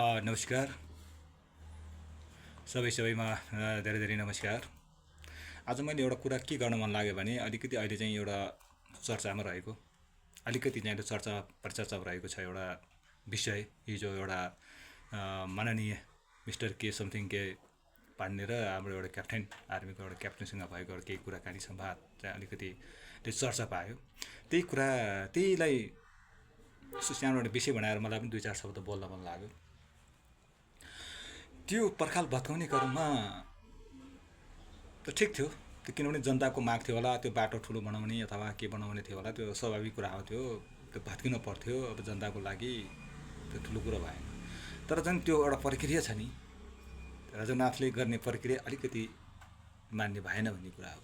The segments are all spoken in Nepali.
नमस्कार सबैमा धेरै धेरै नमस्कार। आज मैले एउटा कुरा के गर्न मन लाग्यो भने अलिकति अहिले चाहिँ एउटा चर्चामा रहेको अलिकति चाहिँ चर्चा परिचर्चामा रहेको छ एउटा विषय। हिजो एउटा माननीय मिस्टर के समथिङ के पाण्डे र हाम्रो एउटा क्याप्टेन आर्मीको एउटा क्याप्टेनसँग भएको एउटा केही कुराकानी संवाद चाहिँ अलिकति त्यो चर्चा पायो। त्यही कुरा त्यहीलाई सानो एउटा विषय बनाएर मलाई पनि दुई चार शब्द बोल्न मन लाग्यो। त्यो पर्खाल भत्काउने क्रममा त ठिक थियो, त्यो किनभने जनताको माग थियो होला, त्यो बाटो ठुलो बनाउने अथवा के बनाउने थियो होला, त्यो स्वाभाविक कुरा हो। त्यो भत्किनु पर्थ्यो, अब जनताको लागि त्यो ठुलो कुरा भएन। तर जुन त्यो एउटा प्रक्रिया छ नि, राजनाथले गर्ने प्रक्रिया अलिकति मान्ने भएन भन्ने कुरा हो।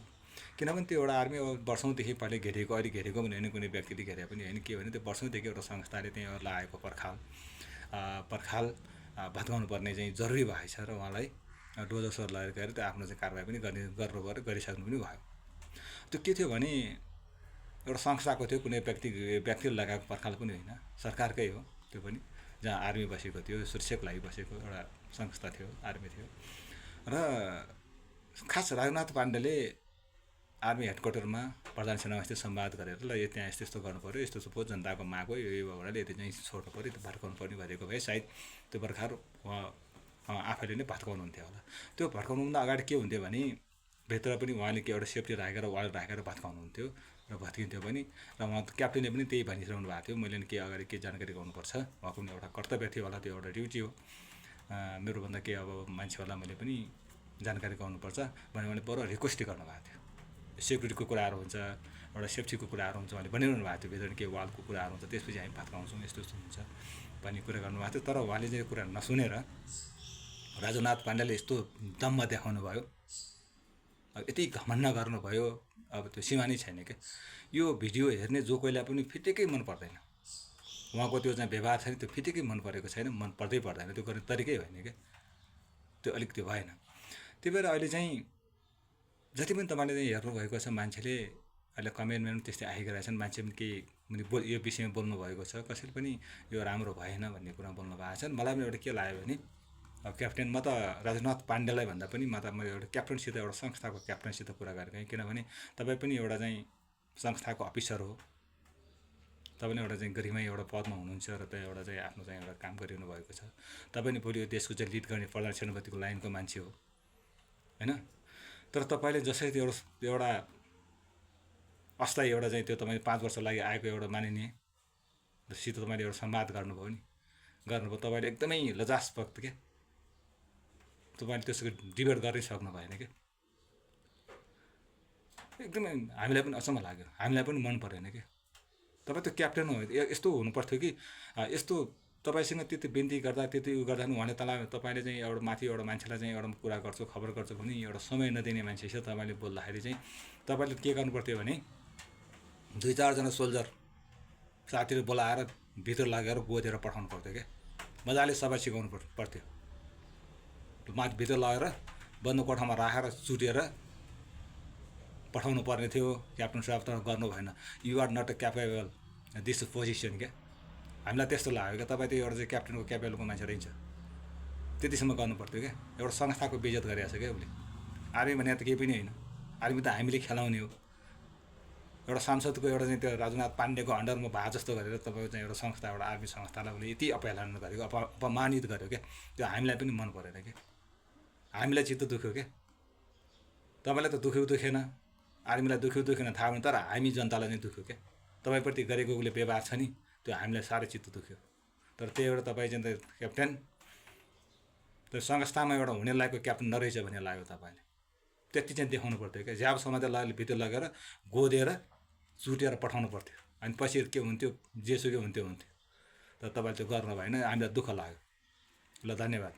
किनभने त्यो एउटा आर्मी अब वर्षौँदेखि पहिले घेरेको, अहिले घेरेको पनि होइन, कुनै व्यक्तिले घेरे पनि होइन। के भने त्यो वर्षौँदेखि एउटा संस्थाले त्यहाँ लगाएको पर्खाल भत्काउनु पर्ने चाहिँ जरुरी भएछ र उहाँलाई डोजर लगेर गएर त्यो आफ्नो चाहिँ कारबाही पनि गर्नुभयो, गरिसक्नु पनि भयो। त्यो के थियो भने एउटा संस्थाको थियो, कुनै व्यक्तिले लगाएको पर्खाल पनि होइन, सरकारकै हो त्यो पनि, जहाँ आर्मी बसेको थियो, सुरक्षाको लागि बसेको एउटा संस्था थियो, आर्मी थियो। र खास राजनाथ पाण्डेले आर्मी हेडक्वार्टरमा प्रधान सेनामासित संवाद गरेर ल यो त्यहाँ यस्तो यस्तो गर्नु पऱ्यो, यस्तो यस्तो जनताको माग हो, यो भएर यति चाहिँ छोड्नु पऱ्यो, त्यो भड्काउनु पर्ने भनेको भए सायद त्यो पर्खाल आफैले नै भत्काउनुहुन्थ्यो होला। त्यो भड्काउनुभन्दा अगाडि के हुन्थ्यो भने भित्र पनि उहाँले के एउटा सेफ्टी राखेर वाल राखेर भत्काउनुहुन्थ्यो र भत्किन्थ्यो पनि। र उहाँ क्याप्टेनले पनि त्यही भनिरहनु भएको थियो, मैले के अगाडि के जानकारी गर्नुपर्छ, उहाँको पनि एउटा कर्तव्य थियो होला, त्यो एउटा ड्युटी हो मेरोभन्दा के अब मान्छे होला, मैले पनि जानकारी गर्नुपर्छ भने उहाँले बरु रिक्वेस्ट गर्नुभएको थियो। सेक्युरिटीको कुराहरू हुन्छ, एउटा सेफ्टीको कुराहरू हुन्छ, उहाँले भनिरहनु भएको थियो, भित्र के वालको कुराहरू हुन्छ, त्यसपछि हामी भत्काउँछौँ, यस्तो यस्तो हुन्छ भन्ने कुरा गर्नुभएको थियो। तर उहाँले चाहिँ कुरा नसुनेर राजनाथ पाण्डेले यस्तो दम्म देखाउनु भयो, अब यति घमण्ड गर्नुभयो, अब त्यो सीमा नै छैन क्या। यो भिडियो हेर्ने जो कोहीलाई पनि फिटिकै मन पर्दैन, उहाँको त्यो चाहिँ व्यवहार छ नि, त्यो फिटिकै मन परेको छैन, मन पर्दैन, त्यो गर्ने तरिकै होइन क्या, त्यो अलिक त्यो भएन। त्यही भएर अहिले चाहिँ जति पनि तपाईँले चाहिँ हेर्नुभएको छ, मान्छेले अहिले कमेन्टमा पनि त्यस्तै आइरहेका छन्, मान्छे पनि केही यो विषयमा बोल्नु भएको छ, कसैले पनि यो राम्रो भएन भन्ने कुरा बोल्नु भएको छ। मलाई पनि एउटा के लाग्यो भने अब क्याप्टेन, म त राजनाथ पाण्डेलाई भन्दा पनि म एउटा क्याप्टेनसित, एउटा संस्थाको क्याप्टेनसित कुरा गरेको, किनभने तपाईँ पनि एउटा चाहिँ संस्थाको अफिसर हो, तपाईँ एउटा चाहिँ गरिमा एउटा पदमा हुनुहुन्छ र त्यो एउटा चाहिँ आफ्नो चाहिँ एउटा काम गरिरहनु भएको छ। तपाईँ नि भोलि यो देशको चाहिँ लिड गर्ने प्रधान सेनापतिको लाइनको मान्छे हो होइन। तर तपाईँले जसरी त्यो एउटा अस्थायी एउटा चाहिँ त्यो तपाईँ 5 वर्ष लागि आएको एउटा माननीयसित तपाईँले एउटा संवाद गर्नुभयो, तपाईँले एकदमै लजास्पद क्या, तपाईँले त्यसको डिबेट गर्नै सक्नु भएन क्या। एकदमै हामीलाई पनि अचम्म लाग्यो, हामीलाई पनि मन परेन क्या। तपाईँ त क्याप्टेन हो, यस्तो हुनुपर्थ्यो कि यस्तो तपाईँसँग त्यति बिन्ती गर्दा त्यति उयो गर्दा पनि उहाँले तपाईँले चाहिँ एउटा माथि एउटा मान्छेलाई चाहिँ एउटा कुरा गर्छु, खबर गर्छु भने एउटा समय नदिने मान्छेसित तपाईँले बोल्दाखेरि चाहिँ तपाईँले के गर्नु पर्थ्यो भने 2-4 जना सोल्जर साथीहरू बोलाएर भित्र लगेर गोदेर पठाउनु पर्थ्यो क्या। मजाले सबै सिकाउनु पर्थ्यो, माथि भित्र लगेर बन्द कोठामा राखेर चुटेर पठाउनु पर्ने थियो। क्याप्टन साहब त गर्नु भएन, you are not a capable this position क्या। हामीलाई त्यस्तो लाग्यो क्या, तपाईँ त एउटा चाहिँ क्याप्टेनको क्यापेबलको मान्छे रहन्छ, त्यतिसम्म गर्नु पर्थ्यो क्या। एउटा संस्थाको बेइज्जत गरिरहेको छ क्या उसले। आर्मी भने त केही पनि होइन, आर्मी त हामीले खेलाउने हो। एउटा सांसदको एउटा चाहिँ त्यो राजनाथ पाण्डेको अन्डरमा भए जस्तो गरेर तपाईँको चाहिँ एउटा संस्था, एउटा आर्मी संस्थालाई उसले यति अपहेलना गरेको, अपमानित गर्यो क्या। त्यो हामीलाई पनि मन परेन क्या, हामीलाई चित्त दुख्यो क्या। तपाईँलाई त दुखेन, आर्मीलाई दुखेन थाहा हुने, तर हामी जनतालाई नै दुख्यो क्या। तपाईँप्रति गरेको उसले व्यवहार छ नि, त्यो हामीलाई साह्रै चित्त दुख्यो। तर त्यही एउटा तपाईँ चाहिँ क्याप्टेन, त्यो संस्थामा एउटा हुने लायकको क्याप्टेन नरहेछ भन्ने लाग्यो तपाईँले। त्यति चाहिँ देखाउनु पर्थ्यो क्या। झ्याप समातेर भित्र लगेर गोदेर चुटेर पठाउनु पर्थ्यो, अनि पछि के हुन्थ्यो, जेसुकै हुन्थ्यो। तर तपाईँले त्यो गर्नु भएन, हामीलाई दुःख लाग्यो। ल, धन्यवाद।